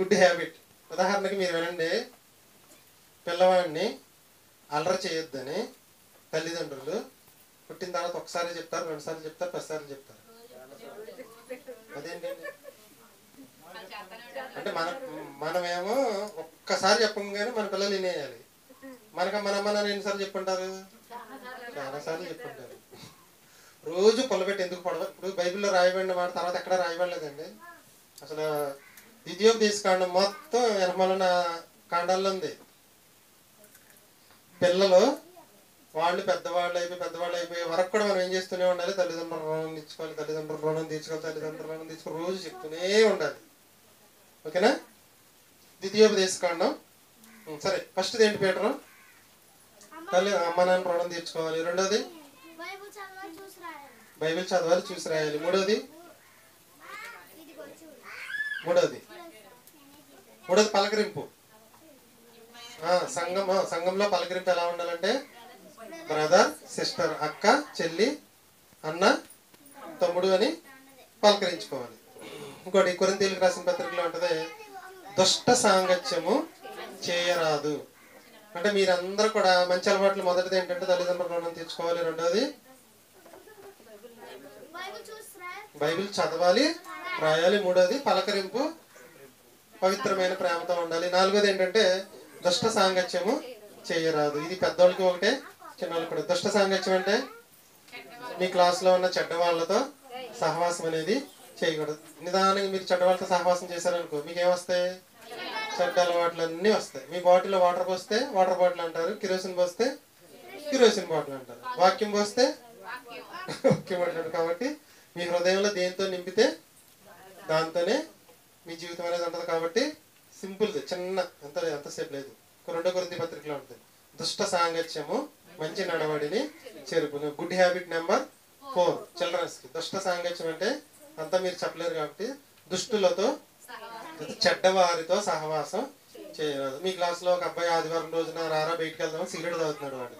Good habit. ఉదాహరణకి మీరు వినండి, పిల్లవాడిని అల్లరి చేయొద్దని తల్లిదండ్రులు పుట్టిన తర్వాత ఒకసారి చెప్తారు, 2 సార్లు చెప్తారు, 10 సార్లు చెప్తారు. అదేంటండి అంటే మనమేమో ఒక్కసారి చెప్పగానే మన పిల్లలు వినేయాలి. మన అమ్మ నాన్న ఎన్నిసార్లు చెప్పుంటారు? చాలాసార్లు చెప్పుంటారు. రోజు పొలబెట్టి ఎందుకు పడవ? ఇప్పుడు బైబిల్లో రాయబడిన మాట తర్వాత ఎక్కడ రాయబడలేదండి. అసలు ద్వితీయోపదేశకాండం మొత్తం వెనకమాలిన కాండాల్లో ఉంది. పిల్లలు వాళ్ళు పెద్దవాళ్ళు అయిపోయి వరకు కూడా మనం ఏం చేస్తూనే ఉండాలి? తల్లిదండ్రుల రుణం తీర్చుకోవాలి, తల్లిదండ్రుల రుణం తీర్చుకోవాలి, తల్లిదండ్రుల రుణం తీర్చుకోవాలి, రోజు చెప్తూనే ఉండాలి. ఓకేనా? ద్వితీయోపదేశకాండం. సరే, ఫస్ట్ ఏంటి పీటరు? తల్లి అమ్మ నాన్న రుణం తీర్చుకోవాలి. రెండోది బైబిల్ చదవాలి, చూసి రాయాలి. మూడోది పలకరింపు. సంఘంలో పలకరింపు ఎలా ఉండాలంటే బ్రదర్, సిస్టర్, అక్క, చెల్లి, అన్న, తమ్ముడు అని పలకరించుకోవాలి. ఇంకోటి కొరింథీయులకు రాసిన పత్రికలో ఉంటుంది, దుష్ట సాంగత్యము చేయరాదు. అంటే మీరందరూ కూడా మంచి అలవాట్లు. మొదటిది ఏంటంటే తల్లిదండ్రుల రుణం తీర్చుకోవాలి. రెండోది బైబిల్ చదవాలి, రాయాలి. మూడోది పలకరింపు, పవిత్రమైన ప్రేమతో ఉండాలి. నాలుగోది ఏంటంటే దుష్ట సాంగత్యము చేయరాదు. ఇది పెద్దవాళ్ళకి ఒకటే, చిన్నవాళ్ళకి కూడా. దుష్ట సాంగత్యం అంటే మీ క్లాస్లో ఉన్న చెడ్డ వాళ్ళతో సహవాసం అనేది చేయకూడదు. నిదానంగా మీరు చెడ్డ వాళ్ళతో సహవాసం చేశారనుకో, మీకేమొస్తాయి? చెడ్డ అలవాట్లు అన్నీ వస్తాయి. మీ బాటిల్లో వాటర్ పోస్తే వాటర్ బాటిల్ అంటారు, కిరోసిన్ పోస్తే కిరోసిన్ బాటిల్ అంటారు, వాక్యం పోస్తే వాక్యం అంటారు. కాబట్టి మీ హృదయంలో దేంతో నింపితే దాంతోనే మీ జీవితం అనేది ఉంటుంది. కాబట్టి సింపుల్, చిన్న ఎంతసేపు లేదు. 2 కొరింథీ పత్రికలో ఉంటుంది, దుష్ట సాంగత్యము మంచి నడవడిని చెరుపును. గుడ్ హ్యాబిట్ నెంబర్ 4 చిల్డ్రన్స్కి. దుష్ట సాంగత్యం అంటే అంతా మీరు చెప్పలేరు కాబట్టి దుష్టులతో, చెడ్డవారితో సహవాసం చేయరాదు. మీ క్లాస్లో ఒక అబ్బాయి ఆదివారం రోజున రారా బయటికి వెళ్దాం సిగరెట్ తాగుతున్నాడు. వాడు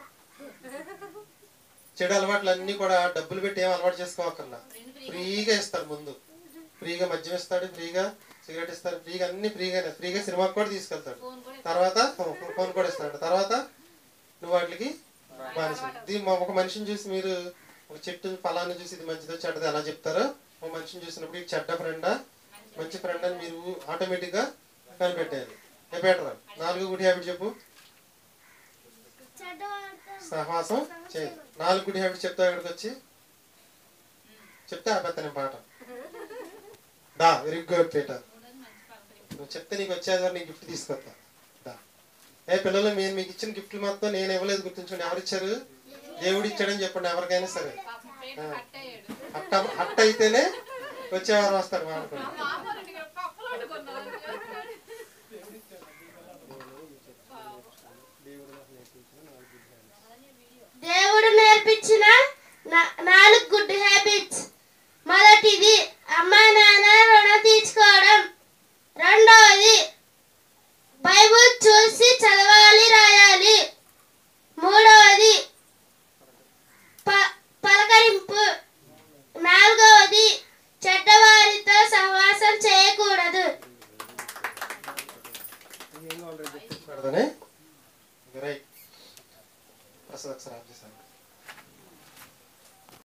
చెడు అలవాట్లు అన్నీ కూడా డబ్బులు పెట్టి ఏం అలవాటు చేసుకోవక్కర్లా, ఫ్రీగా ఇస్తారు. ముందు ఫ్రీగా మద్యం ఇస్తాడు, ఫ్రీగా సిగరెట్ ఇస్తారు, ఫ్రీగా అన్ని ఫ్రీగా సినిమాకి కూడా తీసుకెళ్తాడు. తర్వాత ఫోన్ కూడా ఇస్తాడు. తర్వాత నువ్వు వాటికి బానిస. ఒక మనిషిని చూసి మీరు ఒక చెట్టు ఫలాన్ని చూసి ఇది మంచిదో చెడ్డదో ఎలా చెప్తారో, ఒక మనిషిని చూసినప్పుడు ఇది చెడ్డ ఫ్రెండా మంచి ఫ్రెండ్ అని మీరు ఆటోమేటిక్గా కనిపెట్టాలి. బెటర్. 4 గుడ్ హ్యాబిట్ చెప్పు. సహవాసం చేయాలి. 4 గుడ్ హ్యాబిట్ చెప్తా. ఇక్కడికి వచ్చి చెప్తే ఆపేస్తా నేను పాట. వెరీ గుడ్ పీటర్, నువ్వు చెప్తే నీకు వచ్చేది నీకు గిఫ్ట్ తీసుకొస్తా. పిల్లలు మేము మీకు ఇచ్చిన గిఫ్ట్లు మొత్తం నేను ఇవ్వలేదు, గుర్తుంచుకోండి. ఎవరిచ్చారు? దేవుడు ఇచ్చాడని చెప్పండి ఎవరికైనా సరే. అట్ట అయితేనే వచ్చేవారు వస్తారు మానుకోండి. దేవుడు నేర్పించిన 4 గుడ్